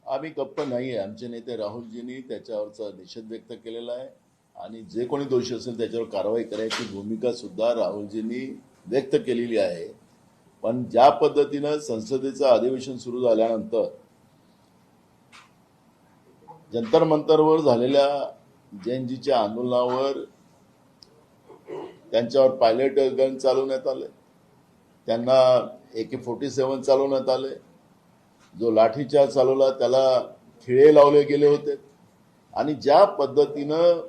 आम्ही गप्प नाही आहे. आमचे नेते राहुलजींनी त्याच्यावरचा निषेध व्यक्त केलेला आहे आणि जे कोणी दोषी असेल त्याच्यावर कारवाई करायची भूमिका सुद्धा राहुलजींनी व्यक्त केलेली आहे. पण ज्या पद्धतीनं संसदेचं अधिवेशन सुरू झाल्यानंतर जंतर मंतरवर झालेल्या जैनजीच्या आंदोलनावर त्यांच्यावर पायलट गन चालवण्यात आले, त्यांना AK-47 चालवण्यात आले, जो लाठीचार्ज चालवला त्याला खिळे लावले गेले होते आणि ज्या पद्धतीनं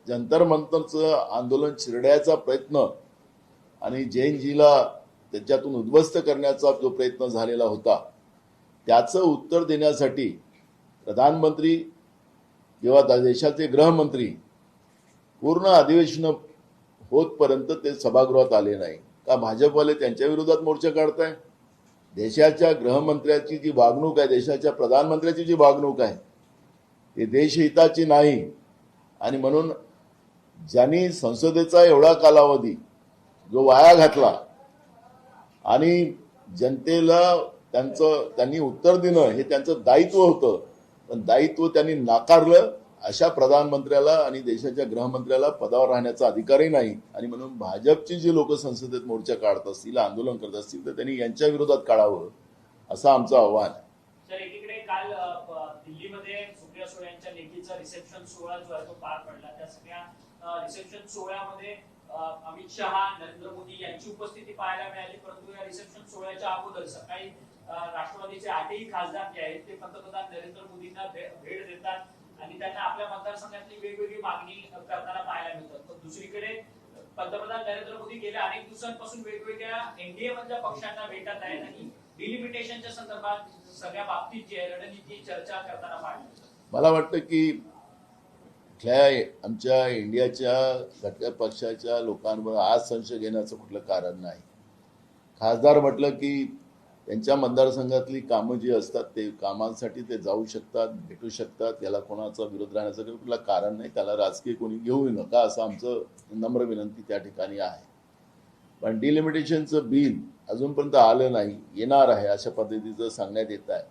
जंतर मंतरचं आंदोलन चिरड्याचा प्रयत्न आणि जैनजीला त्याच्यातून उद्ध्वस्त करण्याचा जो प्रयत्न झालेला होता त्याचं उत्तर देण्यासाठी प्रधानमंत्री किंवा देशाचे गृहमंत्री पूर्ण अधिवेशन होतपर्यंत ते सभागृहात आले नाही का? भाजपवाले त्यांच्या विरोधात मोर्चा काढताय? देशाच्या गृहमंत्र्याची जी वागणूक आहे, देशाच्या प्रधानमंत्र्याची जी वागणूक आहे ती देशहिताची नाही. आणि म्हणून ज्यांनी संसदेचा एवढा कालावधी जो वाया घातला आणि जनतेला त्यांनी उत्तर देणं हे त्यांचं दायित्व होतं, पण दायित्व त्यांनी नाकारलं. अशा प्रधानमंत्र्याला आणि देशाच्या गृहमंत्र्याला पदावर राहण्याचा अधिकारही नाही. आणि म्हणून भाजपची जी लोक संसदेत मोर्चा काढत असतील, आंदोलन करत असतील तर त्यांनी यांच्या विरोधात काढावं असं आमचं आव्हान आहे. सर, एकीकडे काल दिल्लीमध्ये सुप्रिया सुळे यांच्या लेखीचा रिसेप्शन सोहळा जो आहे तो पार पडला. त्या सगळ्या रिसेप्शन सोहळ्यामध्ये अमित शहा, नरेंद्र मोदी यांची उपस्थिती पाहायला मिळाली. परंतु या रिसेप्शन सोहळ्याच्या अगोदर सकाळी राष्ट्रवादीचे 8ही खासदार जे आहेत ते पंतप्रधान नरेंद्र मोदींना भेट देतात आणि त्यांना आपल्या मतदारसंघातली वेगवेगळी मागणी करताना पाहायला मिळतात. तर दुसरीकडे पंतप्रधान नरेंद्र मोदी गेल्या अनेक दिवसांपासून वेगवेगळ्या एनडीए मधल्या पक्षांना भेटत आहेत आणि डिलिमिटेशनच्या संदर्भात सगळ्या बाबतीत जी रणनीती चर्चा करताना पाहिली. मला वाटतं की आमच्या इंडियाच्या घटक पक्षाच्या लोकांवर आज संशय घेण्याचं कुठलं कारण नाही. खासदार म्हटलं की त्यांच्या मतदारसंघातली कामं जी असतात ते कामांसाठी ते जाऊ शकतात, भेटू शकतात. याला कोणाचा विरोध राहण्याचं कुठलं कारण नाही. त्याला राजकीय कोणी घेऊ नका असं आमचं नम्र विनंती त्या ठिकाणी आहे. पण डिलिमिटेशनचं बिल अजूनपर्यंत आलं नाही, येणार आहे अशा पद्धतीचं सांगण्यात येत आहे.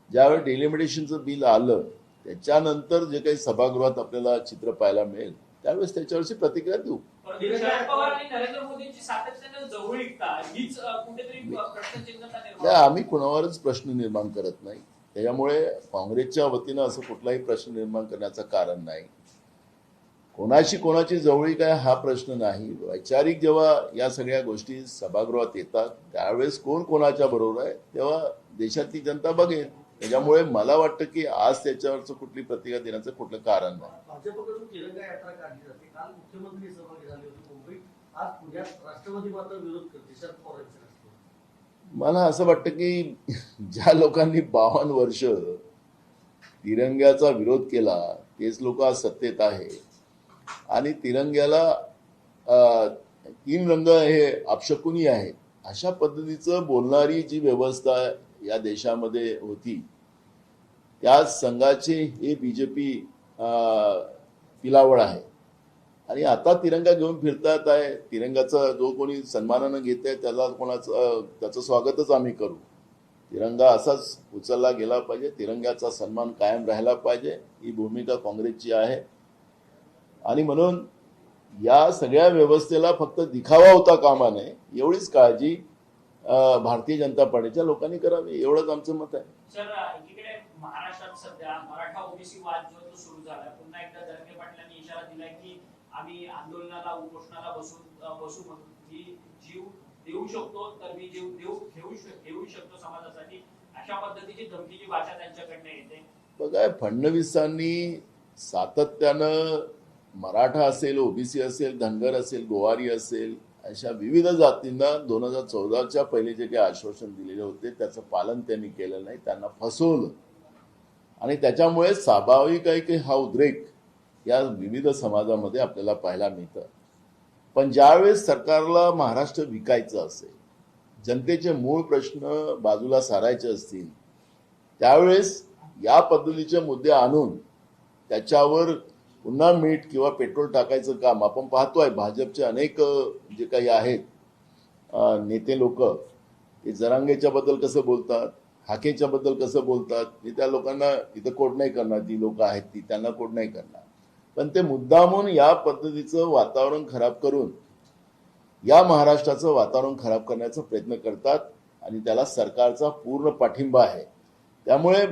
ज्यावेळी डिलिमिटेशनचं बिल आलं त्याच्यानंतर जे काही सभागृहात आपल्याला चित्र पाहायला मिळेल त्यावेळेस त्याच्यावरची प्रतिक्रिया देऊ. शरद पवार आणि नरेंद्र मोदींची सातत्याने जवळीकता हीच कुठेतरी प्रश्नचिन्हता निर्माण. आम्ही कोणावरच प्रश्न निर्माण करत नाही. त्याच्यामुळे काँग्रेसच्या वतीनं असं कुठलाही प्रश्न निर्माण करण्याचं कारण नाही. कोणाशी कोणाची जवळीक आहे हा प्रश्न नाही. वैचारिक जेव्हा या सगळ्या गोष्टी सभागृहात येतात त्यावेळेस कोण कोणाच्या बरोबर आहे तेव्हा देशातली जनता बघेल. त्याच्यामुळे मला वाटतं की आज त्याच्यावरचं कुठली प्रतिक्रिया देण्याचं कुठलं कारण नाही. भाजपकडून तिरंगा यात्रा काढली जाते. काल मुख्यमंत्री सहभागी झाले होते मुंबईत, आज पुण्यात राष्ट्रवादी मात्र विरोध करते शरद पवारांचे. मला असं वाटतं की ज्या लोकांनी 52 वर्ष तिरंग्याचा विरोध केला तेच लोक आज सत्तेत आहे आणि तिरंग्याला 3 रंग हे अपशकुनी आहेत अशा पद्धतीचं बोलणारी जी व्यवस्था या देशामध्ये होती त्या संघाचे हे बीजेपी पिलावळ आहे. आणि आता तिरंगा घेऊन फिरतात आहे. तिरंगाचा जो कोणी सन्मानानं घेत आहे त्याला त्याचं स्वागतच आम्ही करू. तिरंगा असाच उचलला गेला पाहिजे, तिरंग्याचा सन्मान कायम राहिला पाहिजे ही भूमिका काँग्रेसची आहे. आणि म्हणून या सगळ्या व्यवस्थेला फक्त दिखावा होता कामा नये एवढीच काळजी भारतीय जनता पार्टीच्या लोकांनी करावी एवढंच आमचं मत आहे. सर, एकीकडे महाराष्ट्रात सध्या मराठा ओबीसी वाद जो सुरू झाला, पुन्हा एकदा धनंजय पाटलांनी इशारा दिलाय की आम्ही आंदोलनाला उपोषणाला बसू मी जीव देऊ शकतो तर मी जीव घेऊ शकतो समाजासाठी, अशा पद्धतीची धमकीची भाषा त्यांच्याकडनं येते. बघा, फडणवीसांनी सातत्यानं मराठा असेल, ओबीसी असेल, धनगर असेल, गोवारी असेल अशा विविध जातींना 2014च्या पहिले जे काही आश्वासन दिलेले होते त्याचं पालन त्यांनी केलं नाही, त्यांना फसवलं आणि त्याच्यामुळे स्वाभाविक आहे की हा उद्रेक या विविध समाजामध्ये आपल्याला पाहायला मिळतं. पण ज्यावेळेस सरकारला महाराष्ट्र विकायचं असेल, जनतेचे मूळ प्रश्न बाजूला सारायचे असतील त्यावेळेस या पद्धतीचे मुद्दे आणून त्याच्यावर पुन्हा मीठ किंवा पेट्रोल टाकायचं काम आपण पाहतोय. भाजपचे अनेक जे काही आहेत नेते लोक ते जरांगेच्या बद्दल कसं बोलतात, हाकेच्या बद्दल कसं बोलतात मी त्या लोकांना इथं कोट नाही करणार, जी लोक आहेत ती त्यांना कोट नाही करणार, पण ते मुद्दामून या पद्धतीचं वातावरण खराब करून या महाराष्ट्राचं वातावरण खराब करण्याचा प्रयत्न करतात आणि त्याला सरकारचा पूर्ण पाठिंबा आहे. त्यामुळे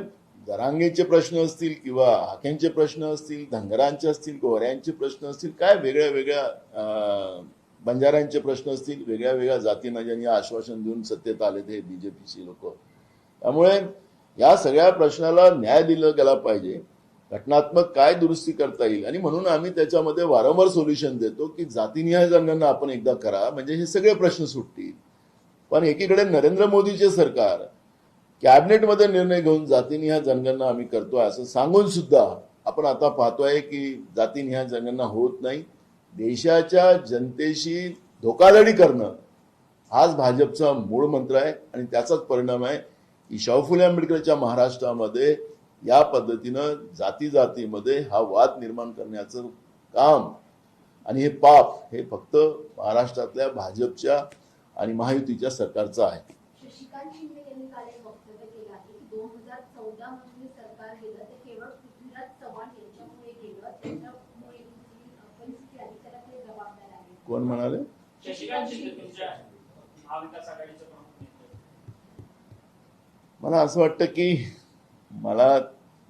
जरांगेचे प्रश्न असतील किंवा हाकेंचे प्रश्न असतील, धनगरांचे असतील, गोऱ्यांचे प्रश्न असतील, काय वेगळ्या वेगळ्या बंजाऱ्यांचे प्रश्न असतील, वेगळ्या वेगळ्या जातींना ज्यांनी आश्वासन देऊन सत्तेत आले ते बीजेपीची लोक. त्यामुळे या सगळ्या प्रश्नाला न्याय दिला गेला पाहिजे, घटनात्मक काय दुरुस्ती करता येईल, आणि म्हणून आम्ही त्याच्यामध्ये वारंवार सोल्युशन देतो की जातीनिहाय जनगणना आपण एकदा करा, म्हणजे हे सगळे प्रश्न सुटतील. पण एकीकडे नरेंद्र मोदीचे सरकार कॅबिनेटमध्ये निर्णय घेऊन जातीनिहाय जनगणना आम्ही करतोय असं सांगून सुद्धा आपण आता पाहतोय की जातीनिहाय जनगणना होत नाही. देशाच्या जनतेशी धोकाधडी करणं हाच भाजपचा मूळ मंत्र आहे आणि त्याचाच परिणाम आहे की शाहू फुले आंबेडकरच्या महाराष्ट्रामध्ये या पद्धतीनं जाती जातीमध्ये हा वाद निर्माण करण्याचं काम आणि हे पाप हे फक्त महाराष्ट्रातल्या भाजपच्या आणि महायुतीच्या सरकारचं आहे. शशिकांत शिंदे यांनी काल एक वक्तव्य केलं आहे की 2014 मध्ये सरकार गेलं ते केवळ पृथ्वीराज चव्हाण यांच्यामुळे गेलं, त्याच्यामुळे परिस्थिती अधिकाराकडे जबाबदार आहे. कोण म्हणाले? शशिकांत शिंदे तुमच्या महाविकास आघाडीचं प्रमुख नेते. मला असं वाटतं की मला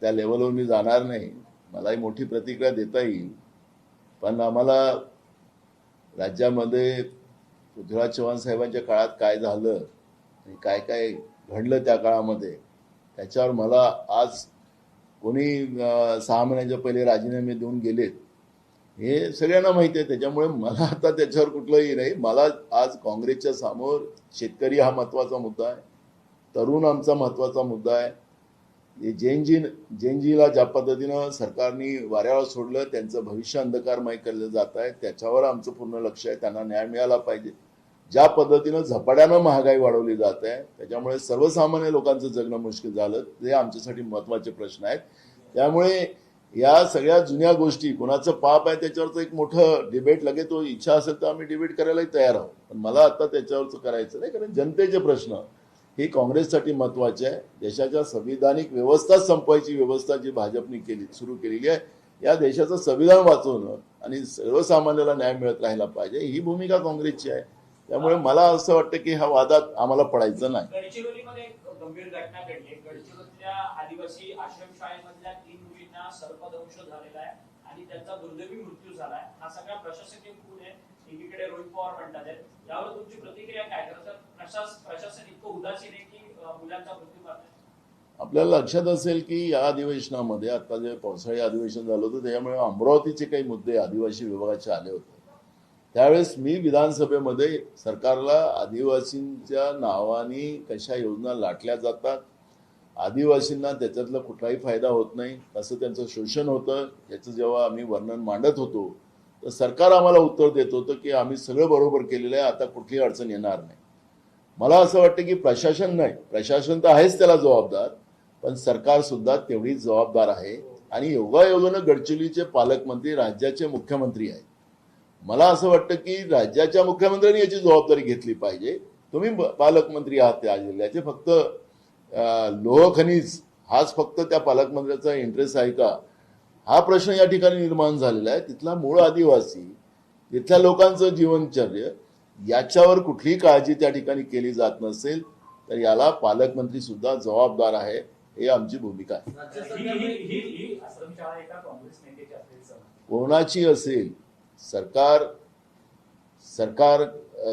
त्या लेवलवर मी जाणार नाही, मलाही मोठी प्रतिक्रिया देता येईल, पण आम्हाला राज्यामध्ये पृथ्वीराज चव्हाण साहेबांच्या काळात काय झालं आणि काय काय घडलं त्या काळामध्ये त्याच्यावर मला आज कोणी 6 महिन्याच्या पहिले राजीनामे देऊन गेलेत हे सगळ्यांना माहिती आहे. त्याच्यामुळे मला आता त्याच्यावर कुठलंही नाही. मला आज काँग्रेसच्या समोर शेतकरी हा महत्त्वाचा मुद्दा आहे, तरुण आमचा महत्त्वाचा मुद्दा आहे. जेनजीला ज्या पद्धतीनं सरकारने वाऱ्यावर सोडलं, त्यांचं भविष्य अंधकारमय केलं जात आहे, त्याच्यावर आमचं पूर्ण लक्ष आहे. त्यांना न्याय मिळाला पाहिजे. ज्या पद्धतीनं झपाट्यानं महागाई वाढवली जात आहे त्याच्यामुळे सर्वसामान्य लोकांचं जगणं मुश्किल झालं, ते आमच्यासाठी महत्त्वाचे प्रश्न आहेत. त्यामुळे या सगळ्या जुन्या गोष्टी कोणाचं पाप आहे त्याच्यावरचं एक मोठं डिबेट लगेच, तो इच्छा असेल तर आम्ही डिबेट करायलाही तयार आहोत, पण मला आता त्याच्यावरचं करायचं नाही. कारण जनतेचे प्रश्न हे काँग्रेससाठी महत्त्वाचे आहे. देशाच्या संविधानिक व्यवस्था संपवायची व्यवस्था जी भाजपने सुरू केलेली आहे, या देशाचं संविधान वाचवणं आणि सर्वसामान्याला न्याय मिळत राहायला पाहिजे, ही भूमिका काँग्रेसची आहे. त्यामुळे मला असं वाटतं की ह्या वादात आम्हाला पडायचं नाही. गडचिरोलीमध्ये एक गंभीर घटना घडली. गडचिरोलीच्या आदिवासी आश्रमशाळेमधल्या 3 मुलींना सर्पदंश झालेला आहे आणि त्यांचा दुर्दैवी मृत्यू झाला आहे. हा सगळा प्रशासकीय खून आहे, एकीकडे रोहित पवार म्हणतात आहेत. यावर तुमची प्रतिक्रिया काय? खरं तर प्रशासन इतकं उदासीन आहे की मुलांचा मृत्यू पाहतोय. आपल्याला लक्षात असेल की या अधिवेशनामध्ये आता जे पावसाळी अधिवेशन झालं होतं त्यामुळे अमरावतीचे काही मुद्दे आदिवासी विभागाचे आले होते. त्यावेळेस मी विधानसभेमध्ये सरकारला आदिवासींच्या नावाने कशा योजना लाटल्या जातात, आदिवासींना त्याच्यातला कुठलाही फायदा होत नाही, कसं त्यांचं शोषण होतं याचं जेव्हा आम्ही वर्णन मांडत होतो तर सरकार आम्हाला उत्तर देत होतं की आम्ही सगळं बरोबर केलेलं आहे, आता कुठलीही अडचण येणार नाही. मला असं वाटतं की प्रशासन नाही, प्रशासन तर आहेच त्याला जबाबदार, पण सरकार सुद्धा तेवढीच जबाबदार आहे. आणि योगायोगानं गडचिरोलीचे पालकमंत्री राज्याचे मुख्यमंत्री आहेत. मला असं वाटतं की राज्याच्या मुख्यमंत्र्यांनी याची जबाबदारी घेतली पाहिजे. तुम्ही पालकमंत्री आहात त्या जिल्ह्याचे, फक्त लोह खनिज हाच फक्त त्या पालकमंत्र्याचा इंटरेस्ट आहे का, हा प्रश्न या ठिकाणी निर्माण झालेला आहे. तिथला मूळ आदिवासी, तिथल्या लोकांचं जीवनचर्या याच्यावर कुठलीही काळजी त्या ठिकाणी केली जात नसेल तर याला पालकमंत्री सुद्धा जबाबदार आहे, हे आमची भूमिका आहे. ही आश्रमशाळा एका काँग्रेस नेत्याची असलेली सभा कोणाची असेल, सरकार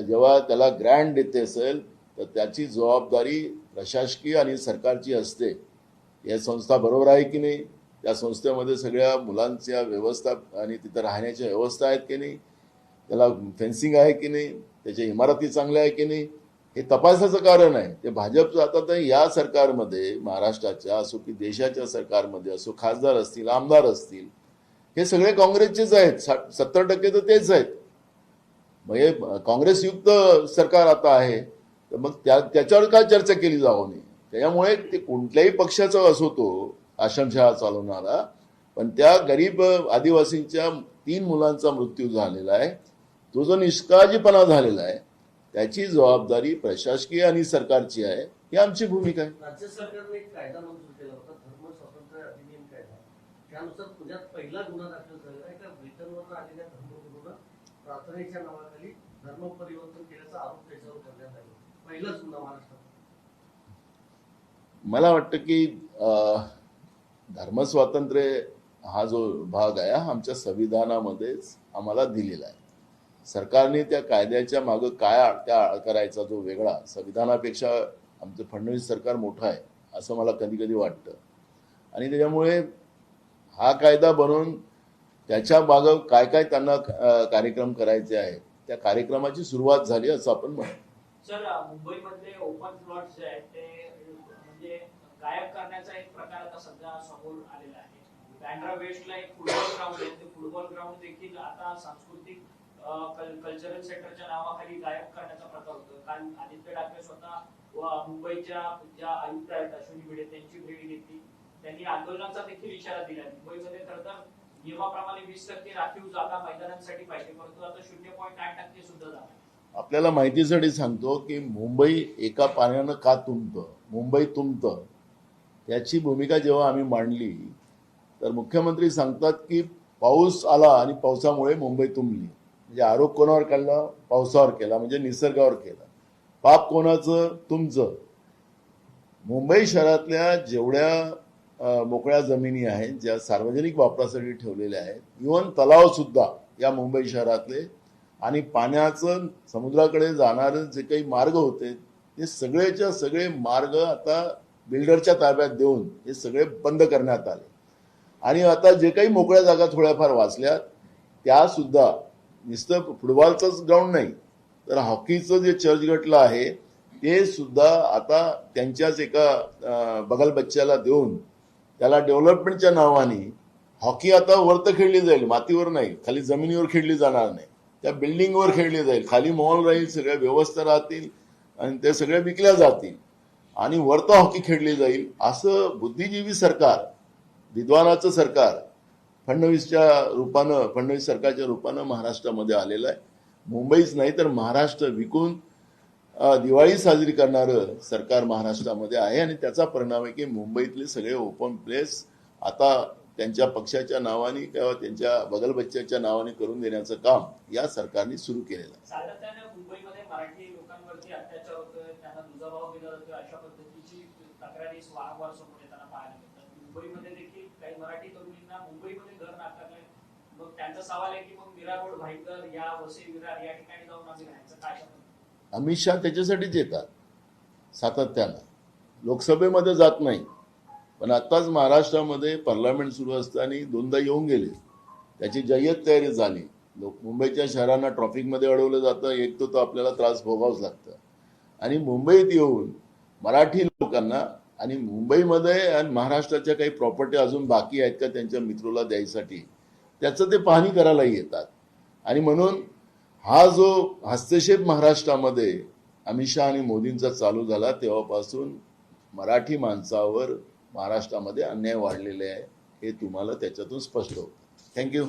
जेव्हा त्याला ग्रँट देते असेल तर त्याची जबाबदारी प्रशासकीय आणि सरकारची असते. या संस्था बरोबर आहे की नाही, त्या संस्थेमध्ये सगळ्या मुलांच्या व्यवस्था आणि तिथं राहण्याच्या व्यवस्था आहेत की नाही, त्याला फेन्सिंग आहे की नाही, त्याच्या इमारती चांगल्या आहे की नाही, हे तपासाचं कारण आहे. ते भाजपचं आता तर या सरकारमध्ये, महाराष्ट्राच्या असो की देशाच्या सरकारमध्ये असो, खासदार असतील, आमदार असतील, हे सगळे काँग्रेसचेच आहेत. 70% तर तेच आहेत. म्हणजे काँग्रेसयुक्त सरकार आता आहे, तर मग त्याच्यावर काय चर्चा केली जाऊ नये. त्याच्यामुळे ते कोणत्याही पक्षाचा असो तो आश्रमशाळा चालवणारा, पण त्या गरीब आदिवासींच्या 3 मुलांचा मृत्यू झालेला आहे, तो जो निष्काळजीपणा झालेला आहे त्याची जबाबदारी प्रशासकीय आणि सरकारची आहे. ही आमची भूमिका आहे. राज्य सरकारने एक कायदा मंजूर केला होता, धर्म स्वातंत्र्य अधिनियम कायदा. त्यानुसार पुण्यात पहिला गुन्हा दाखल झालेला आहे का ब्रिटनवर आलेल्या धर्मगुरूंना प्रार्थनेच्या नावाखाली धर्म परिवर्तन केल्याचा आरोप त्याच्यावर करण्यात आला. पहिलाच गुन्हा महाराष्ट्रात. मला वाटतं की धर्मस्वातंत्र्य हा जो भाग आहे हा आमच्या संविधानामध्येच आम्हाला दिलेला आहे. सरकारने त्या कायद्याच्या मागं काय त्या करायचा जो वेगळा संविधानापेक्षा आमचं फडणवीस सरकार मोठं आहे असं मला कधी कधी वाटतं. आणि त्याच्यामुळे हा कायदा बनवून त्याच्या मागं काय काय त्यांना कार्यक्रम करायचे आहेत त्या कार्यक्रमाची सुरुवात झाली असं आपण म्हणतो. सर, मुंबईमधले ओपन प्लॉट जे आहेत ते म्हणजे गायब करण्याचा एक प्रकार आता सध्या समोर आलेला आहे. बँड्रा वेस्टला एक फुटबॉल ग्राउंड आहे, ते फुटबॉल ग्राउंड देखील आता सांस्कृतिक कल्चरल सेंटरच्या नावाखाली गायब करण्याचा प्रकार होतो. काल आदित्य ठाकरे स्वतः मुंबईच्या ज्या आयुक्त आहेत अश्विनी भिडे त्यांची भेट घेतली. त्यांनी आंदोलनाचा देखील इशारा दिला. मुंबईमध्ये खरं तर नियमाप्रमाणे 20% राखीव जागा मैदानांसाठी पाहिजे, परंतु आता 0.8% सुद्धा जागा. आपल्याला माहितीसाठी सांगतो की मुंबई एका पाण्यानं का तुंबतं, मुंबई तुंबतं, त्याची भूमिका जेव्हा आम्ही मांडली तर मुख्यमंत्री सांगतात की पाऊस आला आणि पावसामुळे मुंबई तुंबली. म्हणजे आरोप कोणावर काढला? पावसावर केला, म्हणजे निसर्गावर केला. पाप कोणाचं? तुमचं. मुंबई शहरातल्या जेवढ्या मोकळ्या जमिनी आहेत ज्या सार्वजनिक वापरासाठी ठेवलेल्या आहेत, इव्हन तलाव सुद्धा या मुंबई शहरातले, आणि पाण्याचं समुद्राकडे जाणारे जे काही मार्ग होते ते सगळेच्या सगळे मार्ग आता बिल्डरच्या ताब्यात देऊन हे सगळे बंद करण्यात आले. आणि आता जे काही मोकळ्या जागा थोड्याफार वाचल्या त्या सुद्धा नुसतं फुटबॉलचंच ग्राउंड नाही तर हॉकीचं जे चर्चगेटला आहे ते सुद्धा आता त्यांच्याच एका बगलबच्च्याला देऊन त्याला डेव्हलपमेंटच्या नावाने हॉकी आता वरती खेळली जाईल, मातीवर नाही, खाली जमिनीवर खेळली जाणार नाही, त्या बिल्डिंगवर खेळली जाईल, खाली मॉल राहील, सगळ्या व्यवस्था राहतील आणि ते सगळ्या विकल्या जातील आणि वरतं हॉकी खेळली जाईल. असं बुद्धिजीवी सरकार, विद्वानाचं सरकार फडणवीस सरकारच्या रूपानं महाराष्ट्रामध्ये आलेलं आहे. मुंबईच नाही तर महाराष्ट्र विकून दिवाळी साजरी करणारं सरकार महाराष्ट्रामध्ये आहे. आणि त्याचा परिणाम आहे की मुंबईतले सगळे ओपन प्लेस आता त्यांच्या पक्षाच्या नावाने किंवा त्यांच्या बगलबच्च्याच्या नावाने करून देण्याचं काम या सरकारने सुरू केलेलं आहे. सातत्याने मुंबईमध्ये मराठी लोकांवरती अत्याचार होतोय, त्यांना दुजाभाव दिला जातोय, अशा पद्धतीची तक्रारी वारंवार समोर येताना पाहायला मिळतात. मुंबईमध्ये देखील काही मराठी तरुणींना मुंबईमध्ये घर नाकारलंय. मग त्यांचा सवाल आहे की मग मीरा रोड, भाईंदर या वसई विरार या ठिकाणी जाऊन आम्ही राहायचं काय? अमित शहा त्याच्यासाठीच येतात सातत्यानं, लोकसभेमध्ये जात नाही. पण आत्ताच महाराष्ट्रामध्ये पार्लमेंट सुरू असताना 2दा येऊन गेले, त्याची जय्यत तयारी झाली. मुंबईच्या शहरांना ट्रॉफिकमध्ये अडवलं जातं, एक तो आपल्याला त्रास भोगावंच लागतं. आणि मुंबईत येऊन मराठी लोकांना आणि मुंबईमध्ये आणि महाराष्ट्राच्या काही प्रॉपर्टी अजून बाकी आहेत का त्यांच्या मित्राला द्यायसाठी त्याचं ते पाहणी करायला येतात. आणि म्हणून हा जो हस्तक्षेप महाराष्ट्रामध्ये अमित शहा आणि मोदींचा चालू झाला तेव्हापासून मराठी माणसावर महाराष्ट्रामध्ये अन्याय वाढलेले आहे हे तुम्हाला त्याच्यातून स्पष्ट होतं. थँक्यू.